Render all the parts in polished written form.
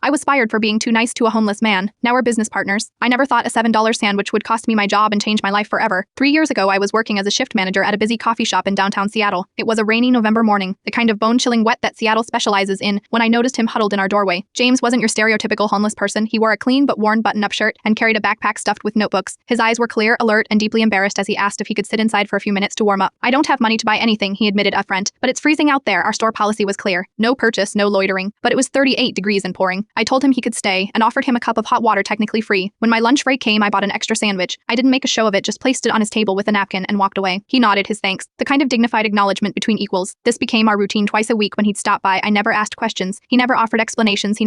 I was fired for being too nice to a homeless man. Now we're business partners. I never thought a $7 sandwich would cost me my job and change my life forever. 3 years ago, I was working as a shift manager at a busy coffee shop in downtown Seattle. It was a rainy November morning, the kind of bone-chilling wet that Seattle specializes in, when I noticed him huddled in our doorway. James wasn't your stereotypical homeless person. He wore a clean but worn button-up shirt and carried a backpack stuffed with notebooks. His eyes were clear, alert, and deeply embarrassed as he asked if he could sit inside for a few minutes to warm up. I don't have money to buy anything, he admitted upfront, but it's freezing out there. Our store policy was clear. No purchase, no loitering. But it was 38 degrees and pouring. I told him he could stay and offered him a cup of hot water technically free. When my lunch break came, I bought an extra sandwich. I didn't make a show of it, just placed it on his table with a napkin and walked away. He nodded his thanks, the kind of dignified acknowledgement between equals. This became our routine twice a week when he'd stop by. I never asked questions. He never offered explanations.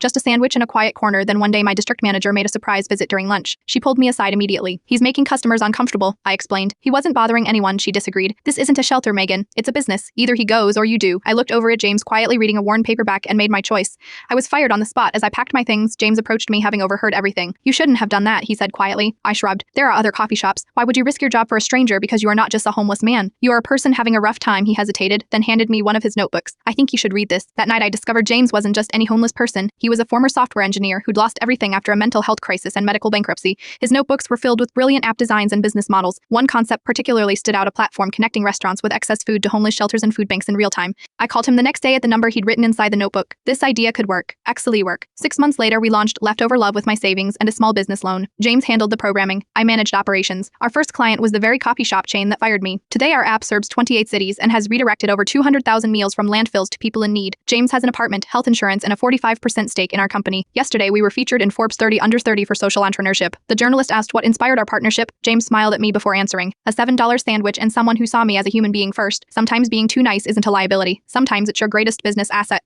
Just a sandwich in a quiet corner. Then one day my district manager made a surprise visit during lunch. She pulled me aside immediately. He's making customers uncomfortable, I explained. He wasn't bothering anyone, she disagreed. This isn't a shelter, Megan. It's a business. Either he goes or you do. I looked over at James quietly reading a worn paperback and made my choice. I was fired on the spot. As I packed my things, James approached me, having overheard everything. You shouldn't have done that, he said quietly. I shrugged. There are other coffee shops. Why would you risk your job for a stranger because you are not just a homeless man? You are a person having a rough time, he hesitated, then handed me one of his notebooks. I think you should read this. That night I discovered James wasn't just any homeless person. He was a former software engineer who'd lost everything after a mental health crisis and medical bankruptcy. His notebooks were filled with brilliant app designs and business models. One concept particularly stood out: a platform connecting restaurants with excess food to homeless shelters and food banks in real time. I called him the next day at the number he'd written inside the notebook. This idea could work. Actually work. 6 months later, we launched Leftover Love with my savings and a small business loan. James handled the programming. I managed operations. Our first client was the very coffee shop chain that fired me. Today, our app serves 28 cities and has redirected over 200,000 meals from landfills to people in need. James has an apartment, health insurance, and a 45% stake in our company. Yesterday, we were featured in Forbes 30 Under 30 for social entrepreneurship. The journalist asked what inspired our partnership. James smiled at me before answering. A $7 sandwich and someone who saw me as a human being first. Sometimes being too nice isn't a liability. Sometimes it's your greatest business asset.